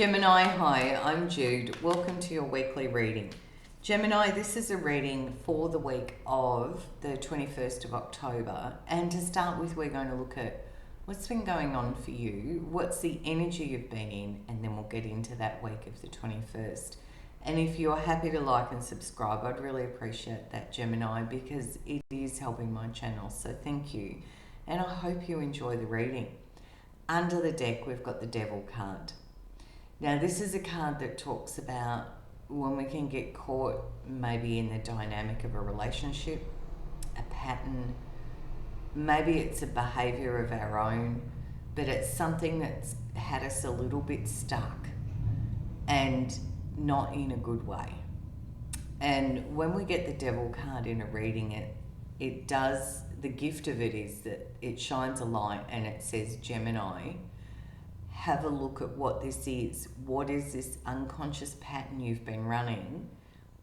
Gemini, hi, I'm Jude. Welcome to your weekly reading. Gemini, this is a reading for the week of the 21st of October. And to start with, we're going to look at what's been going on for you, what's the energy you've been in, and then we'll get into that week of the 21st. And if you're happy to like and subscribe, I'd really appreciate that, Gemini, because it is helping my channel. So thank you. And I hope you enjoy the reading. Under the deck, we've got the Devil card. Now, this is a card that talks about when we can get caught maybe in the dynamic of a relationship, a pattern, maybe it's a behaviour of our own, but it's something that's had us a little bit stuck and not in a good way. And when we get the Devil card in a reading, it does, the gift of it is that it shines a light and it says, Gemini, have a look at what this is. What is this unconscious pattern you've been running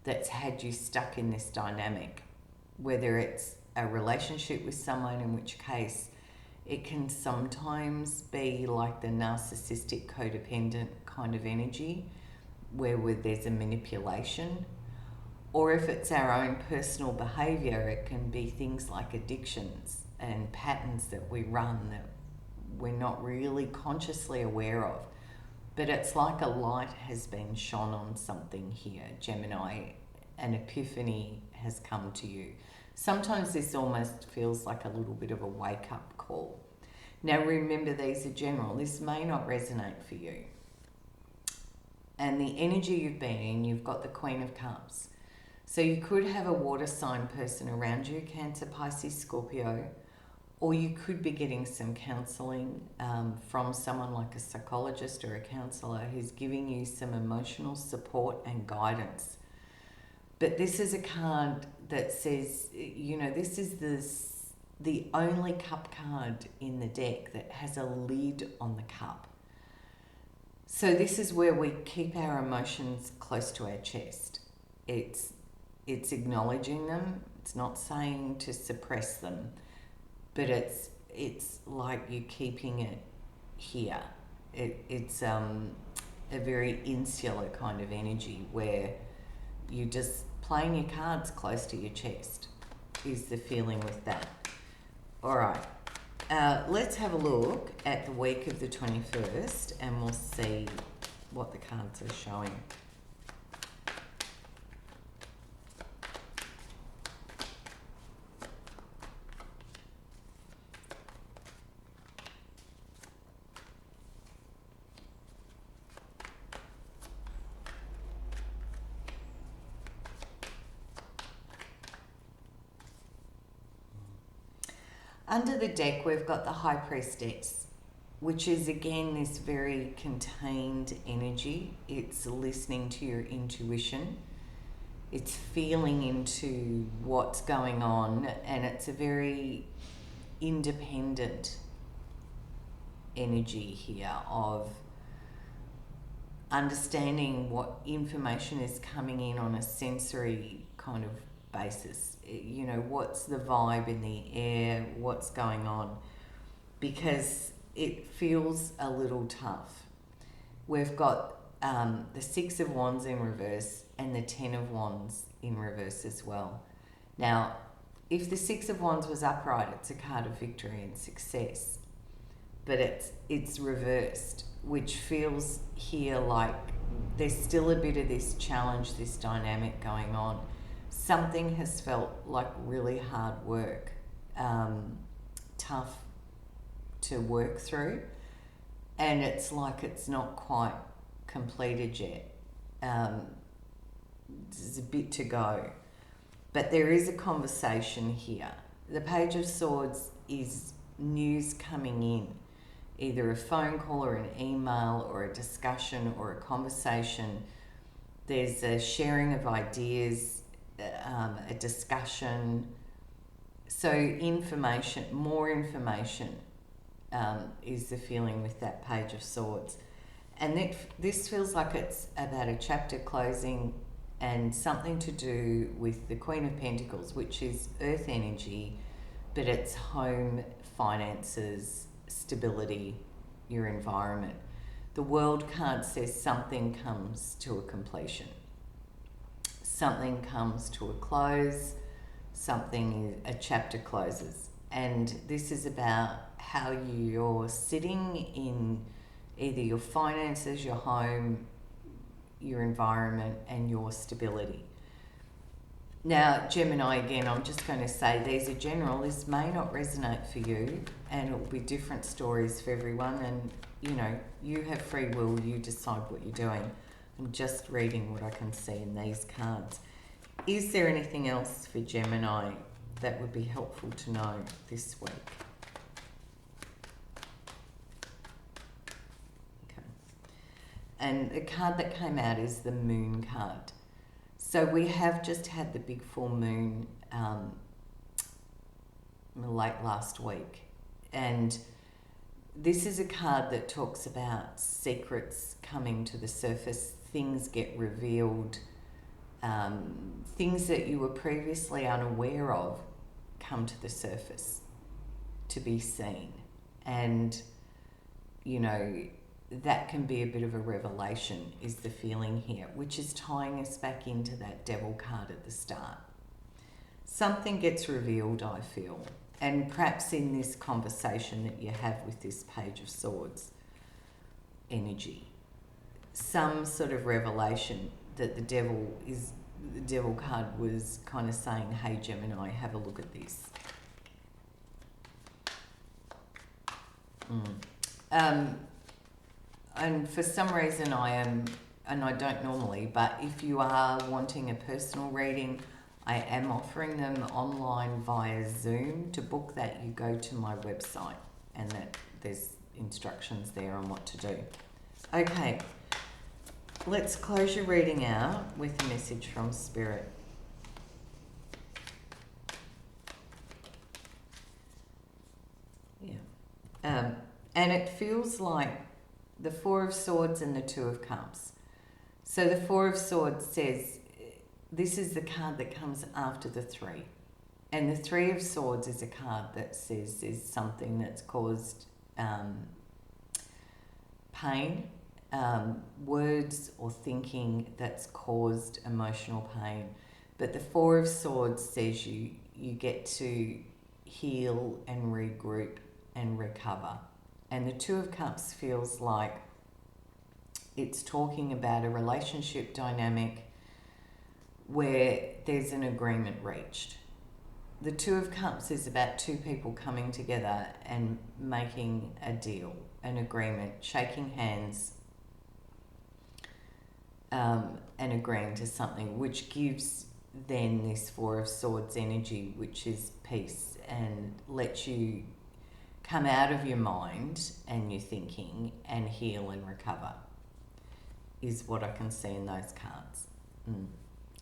that's had you stuck in this dynamic? Whether it's a relationship with someone, in which case it can sometimes be like the narcissistic codependent kind of energy where there's a manipulation, or if it's our own personal behaviour, it can be things like addictions and patterns that we run that we're not really consciously aware of. But it's like a light has been shone on something here, Gemini. An epiphany has come to you. Sometimes this almost feels like a little bit of a wake-up call. Now remember, these are general. This may not resonate for you. And the energy you've been in, you've got the Queen of Cups. So you could have a water sign person around you, Cancer, Pisces, Scorpio, or you could be getting some counselling from someone like a psychologist or a counsellor who's giving you some emotional support and guidance. But this is a card that says, you know, this is the only cup card in the deck that has a lid on the cup. So this is where we keep our emotions close to our chest. It's acknowledging them. It's not saying to suppress them. But it's like you're keeping it here. It's a very insular kind of energy where you're just playing your cards close to your chest is the feeling with that. All right, let's have a look at the week of the 21st and we'll see what the cards are showing. Under the deck, we've got the High Priestess, which is again this very contained energy. It's listening to your intuition. It's feeling into what's going on, and it's a very independent energy here of understanding what information is coming in on a sensory kind of basis. You know, what's the vibe in the air, what's going on, because it feels a little tough. We've got the Six of Wands in reverse and the Ten of Wands in reverse as well. Now, if the Six of Wands was upright, it's a card of victory and success, but it's reversed, which feels here like there's still a bit of this challenge, this dynamic going on. Something has felt like really hard work, tough to work through, and it's like it's not quite completed yet. There's a bit to go, but there is a conversation here. The Page of Swords is news coming in, either a phone call or an email or a discussion or a conversation. There's a sharing of ideas, a discussion. So information, more information is the feeling with that Page of Swords. And this feels like it's about a chapter closing and something to do with the Queen of Pentacles, which is earth energy, but it's home, finances, stability, your environment. The World card says something comes to a completion. Something comes to a close, a chapter closes. And this is about how you're sitting in either your finances, your home, your environment, and your stability. Now, Gemini, again, I'm just going to say these are general. This may not resonate for you, and it will be different stories for everyone. And, you know, you have free will. You decide what you're doing. I'm just reading what I can see in these cards. Is there anything else for Gemini that would be helpful to know this week? Okay. And the card that came out is the Moon card. So we have just had the big full moon late last week. And this is a card that talks about secrets coming to the surface, things get revealed, things that you were previously unaware of come to the surface to be seen. And, you know, that can be a bit of a revelation, is the feeling here, which is tying us back into that Devil card at the start. Something gets revealed, I feel, and perhaps in this conversation that you have with this Page of Swords energy, some sort of revelation that the Devil card was kind of saying, hey Gemini, have a look at this. And for some reason I am, and I don't normally, but if you are wanting a personal reading, I am offering them online via Zoom. To book that, you go to my website, and that there's instructions there on what to do. Okay, let's close your reading out with a message from Spirit. Yeah. And it feels like the Four of Swords and the Two of Cups. So the Four of Swords says, this is the card that comes after the Three. And the Three of Swords is a card that says there's something that's caused pain, words or thinking that's caused emotional pain. But the Four of Swords says you get to heal and regroup and recover. And the Two of Cups feels like it's talking about a relationship dynamic where there's an agreement reached. The Two of Cups is about two people coming together and making a deal, an agreement, shaking hands, and agreeing to something, which gives then this Four of Swords energy, which is peace, and lets you come out of your mind and your thinking and heal and recover, is what I can see in those cards.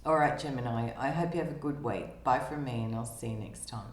All right, Gemini, I hope you have a good week. Bye from me, and I'll see you next time.